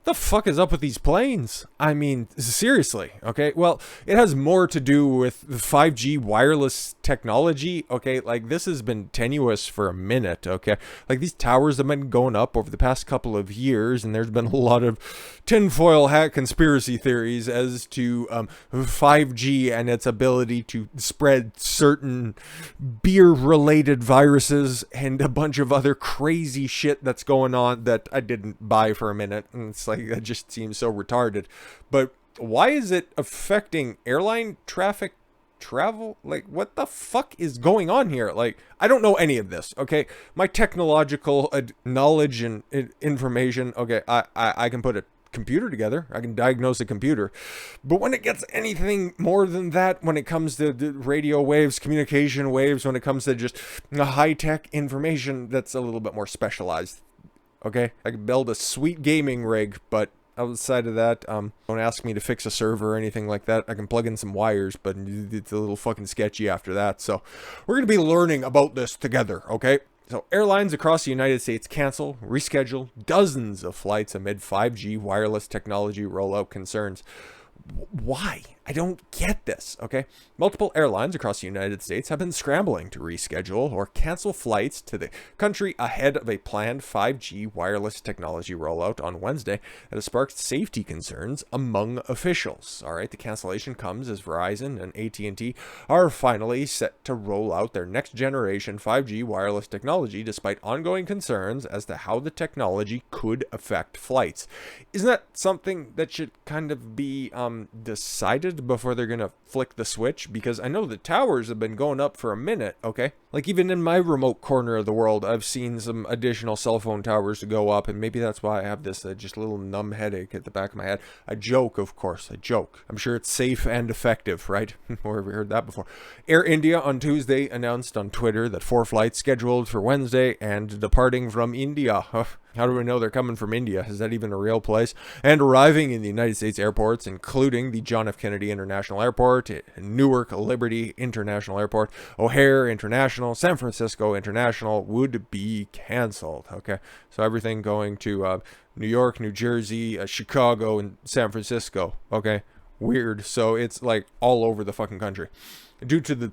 the fuck is up with these planes? I mean, seriously, okay? Well, it has more to do with the 5G wireless technology, okay? Like, this has been tenuous for a minute, okay? Like, these towers have been going up over the past couple of years, and there's been a lot of tinfoil hat conspiracy theories as to 5G and its ability to spread certain beer-related viruses and a bunch of other crazy shit that's going on that I didn't buy for a minute. And it's like, that just seems so retarded. But why is it affecting airline travel? Like, what the fuck is going on here? Like, I don't know any of this, okay? My technological knowledge and information, okay, I can put a computer together. I can diagnose a computer. But when it gets anything more than that, when it comes to the radio waves, communication waves, when it comes to just high-tech information, that's a little bit more specialized. Okay, I can build a sweet gaming rig, but outside of that, don't ask me to fix a server or anything like that. I can plug in some wires, but it's a little fucking sketchy after that. So we're going to be learning about this together, okay? So airlines across the United States cancel, reschedule dozens of flights amid 5G wireless technology rollout concerns. Why? I don't get this, okay? Multiple airlines across the United States have been scrambling to reschedule or cancel flights to the country ahead of a planned 5G wireless technology rollout on Wednesday that has sparked safety concerns among officials. All right, the cancellation comes as Verizon and AT&T are finally set to roll out their next generation 5G wireless technology despite ongoing concerns as to how the technology could affect flights. Isn't that something that should kind of be decided before they're gonna flick the switch? Because I know the towers have been going up for a minute, okay? Like, even in my remote corner of the world, I've seen some additional cell phone towers to go up, and maybe that's why I have this just little numb headache at the back of my head. I joke, of course, I joke. I'm sure it's safe and effective, right? Or have we heard that before? Air India on Tuesday announced on Twitter that 4 flights scheduled for Wednesday and departing from India. How do we know they're coming from India? Is that even a real place? And arriving in the United States airports, including the John F. Kennedy International Airport, Newark Liberty International Airport, O'Hare International, San Francisco International, would be canceled. Okay, so everything going to New York, New Jersey, Chicago, and San Francisco. Okay, weird. So it's like all over the fucking country. Due to the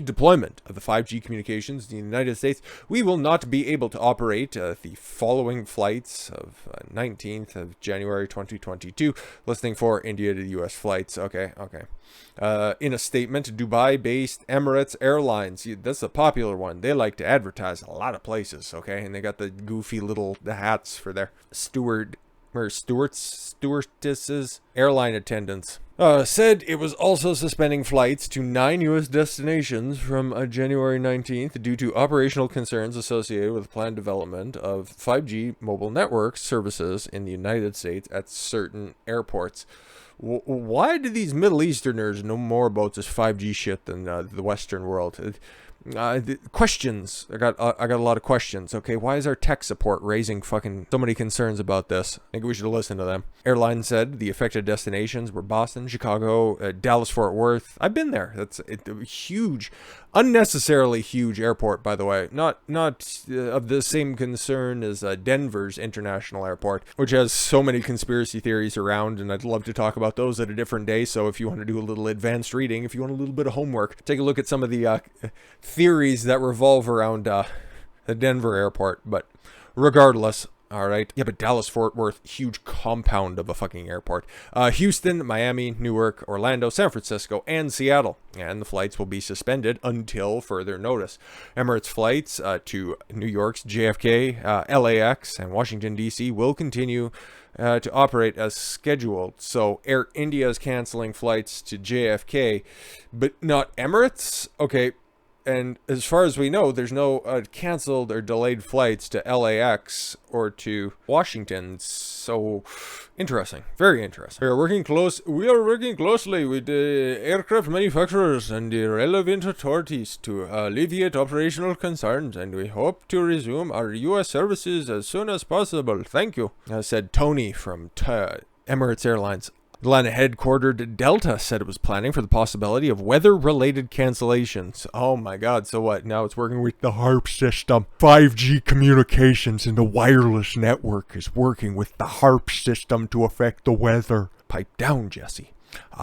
deployment of the 5G communications in the United States, we will not be able to operate the following flights of 19th of January 2022, listing for India to U.S. flights. Okay. In a statement, Dubai-based Emirates Airlines, that's a popular one. They like to advertise a lot of places, okay? And they got the goofy little hats for their stewardesses, airline attendants. Said it was also suspending flights to 9 U.S. destinations from January 19th due to operational concerns associated with planned development of 5G mobile network services in the United States at certain airports. Why do these Middle Easterners know more about this 5G shit than the Western world? Questions. I got a lot of questions. Okay, why is our tech support raising fucking so many concerns about this? I think we should listen to them. Airline said the affected destinations were Boston, Chicago, Dallas, Fort Worth. I've been there. That's a huge, unnecessarily huge airport, by the way. Not of the same concern as Denver's International Airport, which has so many conspiracy theories around, and I'd love to talk about those at a different day. So if you want to do a little advanced reading, if you want a little bit of homework, take a look at some of the theories that revolve around the Denver airport. But regardless, all right. Yeah, but Dallas, Fort Worth, huge compound of a fucking airport. Houston, Miami, Newark, Orlando, San Francisco, and Seattle. And the flights will be suspended until further notice. Emirates flights to New York's JFK, LAX, and Washington, D.C. will continue to operate as scheduled. So Air India is canceling flights to JFK, but not Emirates? Okay. And as far as we know, there's no canceled or delayed flights to LAX or to Washington. So interesting, very interesting. We are working closely with the aircraft manufacturers and the relevant authorities to alleviate operational concerns, and we hope to resume our U.S. services as soon as possible. Thank you, said Tony from Emirates Airlines. Atlanta-headquartered Delta said it was planning for the possibility of weather-related cancellations. Oh my god, so what? Now it's working with the HARP system. 5G communications and the wireless network is working with the HARP system to affect the weather. Pipe down, Jesse.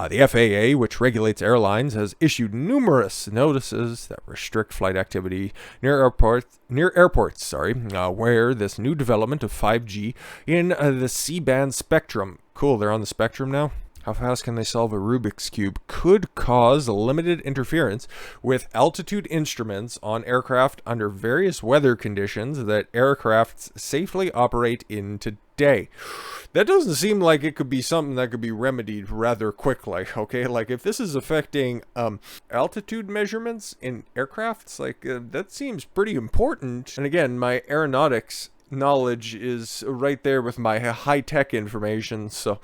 The FAA, which regulates airlines, has issued numerous notices that restrict flight activity near airports, where this new development of 5G in the C-band spectrum, cool, they're on the spectrum now? How fast can they solve a Rubik's Cube? Could cause limited interference with altitude instruments on aircraft under various weather conditions that aircrafts safely operate in today. That doesn't seem like it could be something that could be remedied rather quickly, okay? Like, if this is affecting altitude measurements in aircrafts, like, that seems pretty important. And again, my aeronautics knowledge is right there with my high-tech information, so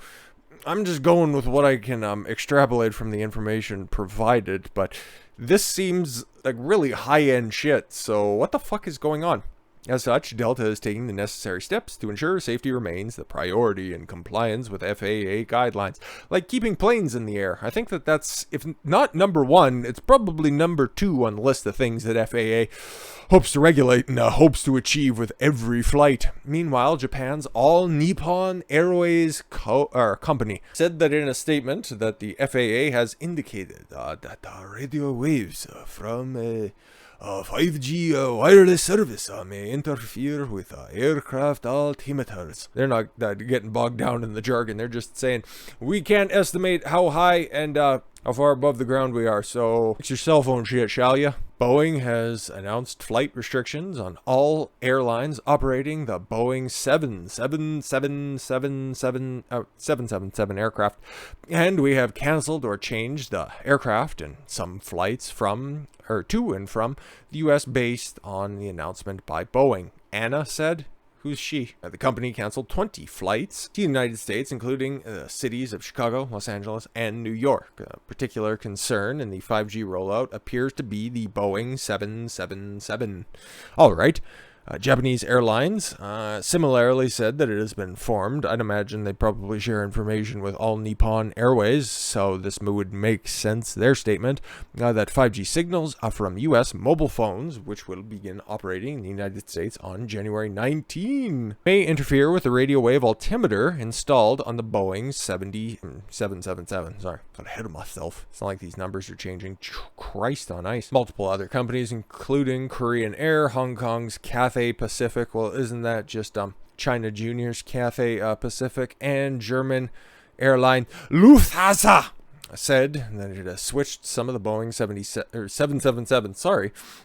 I'm just going with what I can extrapolate from the information provided, but this seems like really high-end shit, so what the fuck is going on? As such, Delta is taking the necessary steps to ensure safety remains the priority in compliance with FAA guidelines, like keeping planes in the air. I think that's, if not number one, it's probably number two on the list of things that FAA hopes to regulate and hopes to achieve with every flight. Meanwhile, Japan's All Nippon Airways company said that in a statement that the FAA has indicated that radio waves from 5G wireless service may interfere with aircraft altimeters. They're not getting bogged down in the jargon. They're just saying, we can't estimate how high and how far above the ground we are, so fix your cell phone shit, shall ya? Boeing has announced flight restrictions on all airlines operating the Boeing 777 aircraft, and we have canceled or changed the aircraft and some flights to and from the U.S. based on the announcement by Boeing. Anna said. Who's she? The company canceled 20 flights to the United States, including the cities of Chicago, Los Angeles, and New York. A particular concern in the 5G rollout appears to be the Boeing 777. All right. Japanese Airlines similarly said that it has been formed. I'd imagine they probably share information with All Nippon Airways, so this would make sense, their statement, that 5G signals from U.S. mobile phones, which will begin operating in the United States on January 19, may interfere with the radio wave altimeter installed on the Boeing 777. Sorry, got ahead of myself. It's not like these numbers are changing. Christ on ice. Multiple other companies, including Korean Air, Hong Kong's Cathay Pacific, well, isn't that just China Junior's Cathay Pacific, and German airline Lufthansa said that it has switched some of the Boeing 777,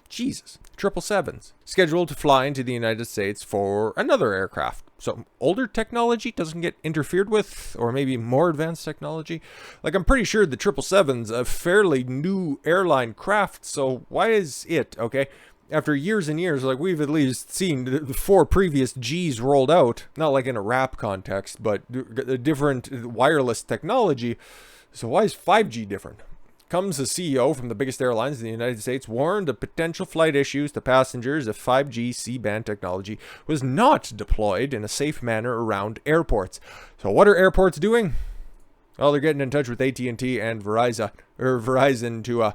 Jesus, 777s, scheduled to fly into the United States for another aircraft. So older technology doesn't get interfered with, or maybe more advanced technology. Like, I'm pretty sure the 777's a fairly new airline craft, so why is it, okay? After years and years, like, we've at least seen the 4 previous Gs rolled out, not like in a rap context, but a different wireless technology. So why is 5G different? Comes a CEO from the biggest airlines in the United States warned of potential flight issues to passengers if 5G C-band technology was not deployed in a safe manner around airports. So what are airports doing? Well, they're getting in touch with AT&T and Verizon to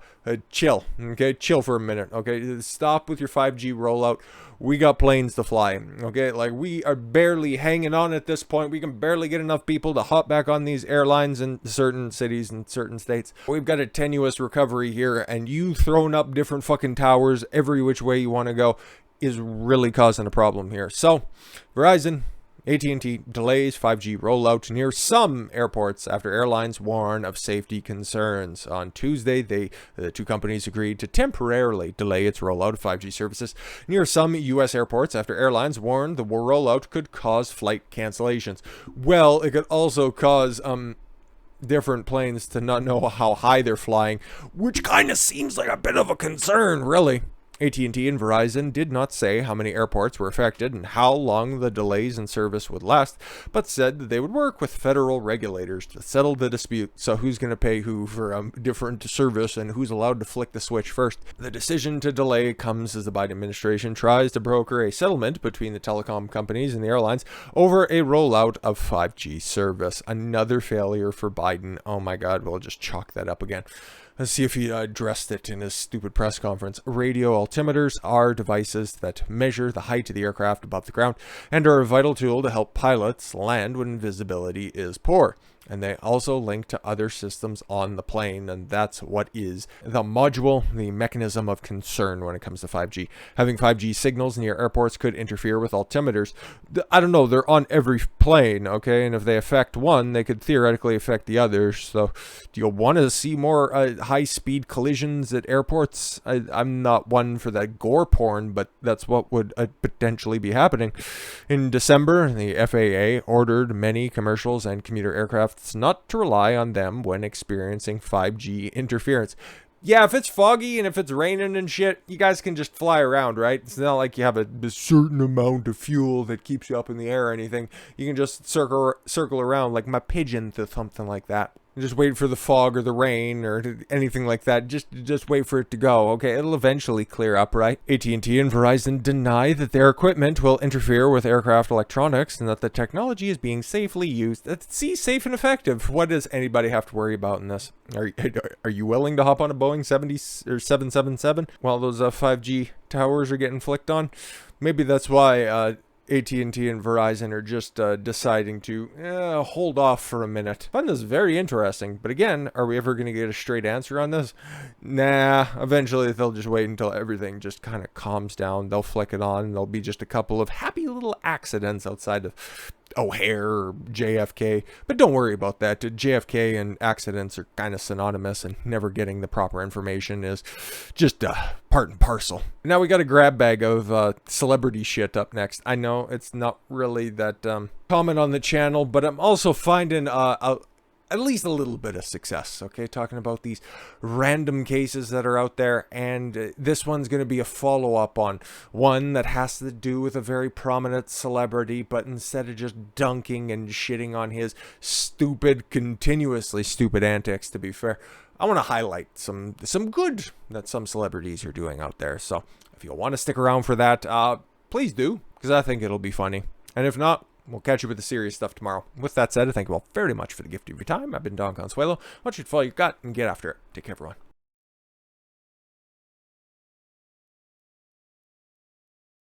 chill, okay? Chill for a minute, okay? Stop with your 5G rollout. We got planes to fly, okay? Like, we are barely hanging on at this point. We can barely get enough people to hop back on these airlines in certain cities and certain states. We've got a tenuous recovery here, and you throwing up different fucking towers every which way you want to go is really causing a problem here. So, Verizon, AT&T delays 5G rollout near some airports after airlines warn of safety concerns. On Tuesday, the two companies agreed to temporarily delay its rollout of 5G services near some U.S. airports after airlines warned the rollout could cause flight cancellations. Well, it could also cause different planes to not know how high they're flying, which kind of seems like a bit of a concern, really. AT&T and Verizon did not say how many airports were affected and how long the delays in service would last, but said that they would work with federal regulators to settle the dispute. So who's going to pay who for a different service and who's allowed to flick the switch first? The decision to delay comes as the Biden administration tries to broker a settlement between the telecom companies and the airlines over a rollout of 5G service. Another failure for Biden. Oh my God, we'll just chalk that up again. Let's see if he addressed it in his stupid press conference. Radio altimeters are devices that measure the height of the aircraft above the ground and are a vital tool to help pilots land when visibility is poor. And they also link to other systems on the plane, and that's what is the module, the mechanism of concern when it comes to 5G. Having 5G signals near airports could interfere with altimeters. I don't know, they're on every plane, okay? And if they affect one, they could theoretically affect the others. So do you want to see more high-speed collisions at airports? I'm not one for that gore porn, but that's what would potentially be happening. In December, the FAA ordered many commercials and commuter aircraft not to rely on them when experiencing 5G interference. Yeah, if it's foggy and if it's raining and shit, you guys can just fly around, right? It's not like you have a certain amount of fuel that keeps you up in the air or anything. You can just circle around like my pigeon to something like that. Just wait for the fog or the rain or anything like that. Just wait for it to go. Okay, it'll eventually clear up, right? AT&T and Verizon deny that their equipment will interfere with aircraft electronics and that the technology is being safely used. See, safe and effective. What does anybody have to worry about in this? Are you willing to hop on a Boeing 70 or 777 while those 5G towers are getting flicked on? Maybe that's why AT&T and Verizon are just deciding to hold off for a minute. I find this very interesting, but again, are we ever going to get a straight answer on this? Nah, eventually they'll just wait until everything just kind of calms down. They'll flick it on, and there'll be just a couple of happy little accidents outside of O'Hare or JFK, but don't worry about that. JFK and accidents are kind of synonymous, and never getting the proper information is just part and parcel. Now we got a grab bag of celebrity shit up next. I know it's not really that common on the channel, but I'm also finding at least a little bit of success, okay? Talking about these random cases that are out there, and this one's going to be a follow-up on one that has to do with a very prominent celebrity, but instead of just dunking and shitting on his continuously stupid antics, to be fair, I want to highlight some good that some celebrities are doing out there. So if you want to stick around for that, please do, because I think it'll be funny. And if not, we'll catch you with the serious stuff tomorrow. With that said, I thank you all very much for the gift of your time. I've been Don Consuelo. I want you to follow your gut and get after it. Take care, everyone.